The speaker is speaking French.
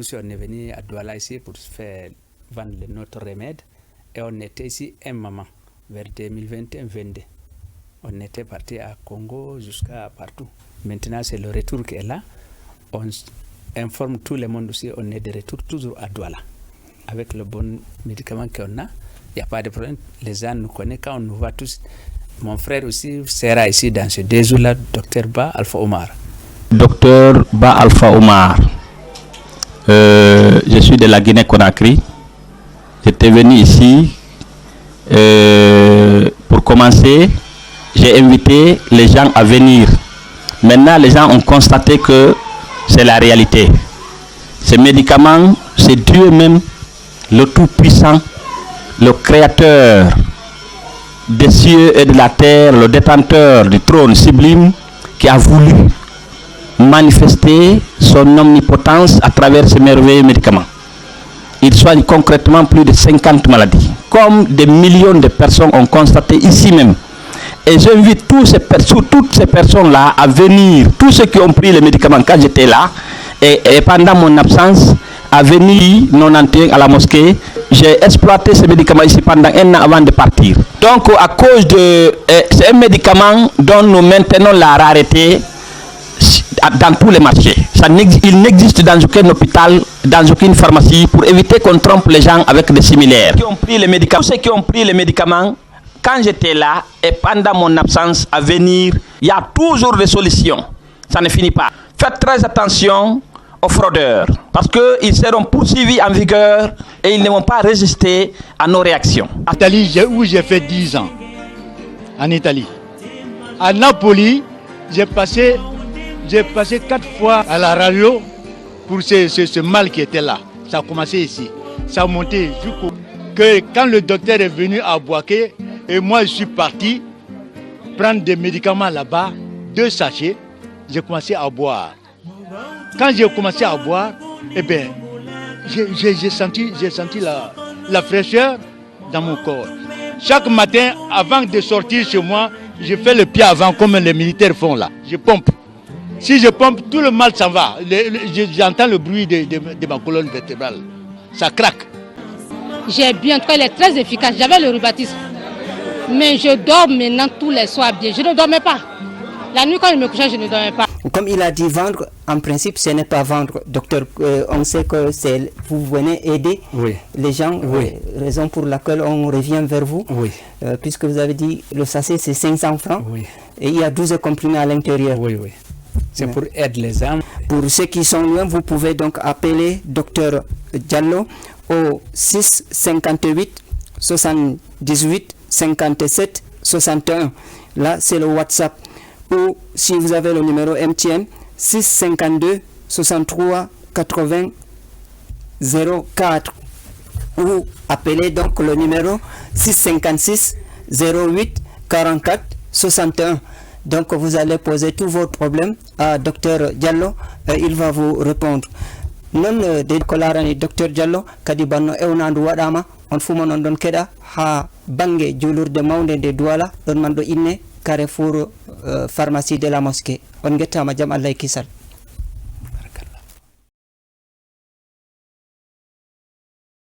On est venu à Douala ici pour faire vendre notre remède et on était ici un moment, vers 2021-22. On était parti à Congo jusqu'à partout. Maintenant, c'est le retour qui est là. On informe tout le monde aussi, on est de retour toujours à Douala. Avec le bon médicament qu'on a, il n'y a pas de problème. Les gens nous connaissent quand on nous voit tous. Mon frère aussi sera ici dans ce déjeuner-là, Dr Ba Alpha Omar. Dr Ba Alpha Omar. Je suis de la Guinée-Conakry. J'étais venu ici. Pour commencer, j'ai invité les gens à venir. Maintenant, les gens ont constaté que c'est la réalité. Ces médicaments, c'est Dieu même, le Tout-Puissant, le Créateur des cieux et de la terre, le détenteur du trône sublime, qui a voulu manifester son omnipotence à travers ces merveilleux médicaments. Il soigne concrètement plus de 50 maladies, comme des millions de personnes ont constaté ici même. Et j'invite toutes ces personnes-là à venir, tous ceux qui ont pris les médicaments quand j'étais là, et pendant mon absence, à venir à la mosquée. J'ai exploité ces médicaments ici pendant 1 an avant de partir. Donc à cause de... c'est un médicament dont nous maintenons la rareté dans tous les marchés. Il n'existe dans aucun hôpital, dans aucune pharmacie, pour éviter qu'on trompe les gens avec des similaires. Tous ceux qui ont pris les médicaments, quand j'étais là et pendant mon absence à venir, il y a toujours des solutions. Ça ne finit pas. Faites très attention aux fraudeurs, parce qu'ils seront poursuivis en vigueur et ils ne vont pas résister à nos réactions. En Italie, où j'ai fait 10 ans, en Italie. À Napoli, j'ai passé 4 fois à la radio pour ce mal qui était là. Ça a commencé ici. Ça a monté jusqu'au... Que quand le docteur est venu à Bouaké, et moi je suis parti prendre des médicaments là-bas, 2 sachets, j'ai commencé à boire. Quand j'ai commencé à boire, eh bien, j'ai senti la fraîcheur dans mon corps. Chaque matin, avant de sortir chez moi, je fais le pied avant comme les militaires font là. Je pompe. Si je pompe, tout le mal s'en va. J'entends le bruit de ma colonne vertébrale. Ça craque. J'ai bien, elle est très efficace. J'avais le rhumatisme. Mais je dors maintenant tous les soirs bien. Je ne dormais pas. La nuit, quand je me couchais, je ne dormais pas. Comme il a dit vendre, en principe, ce n'est pas vendre. Docteur, on sait que vous venez aider les gens, raison pour laquelle on revient vers vous. Puisque vous avez dit le sachet, c'est 500 francs. Et il y a 12 comprimés à l'intérieur. C'est pour aider les gens. Pour ceux qui sont loin, vous pouvez donc appeler Dr Diallo au 6 58 78 57 61. Là, c'est le WhatsApp. Ou si vous avez le numéro MTN, 652 63 80 04. Ou appelez donc le numéro 656 08 44 61. Donc vous allez poser tous vos problèmes à Dr Diallo et il va vous répondre. Non de kolarani Dr Diallo kadi banno ewnandu wadama on fu mon on don keda ha bange julurde mawnde de Douala don man do inne Carrefour pharmacie de la mosquée. On gettama jam Allah e kisal.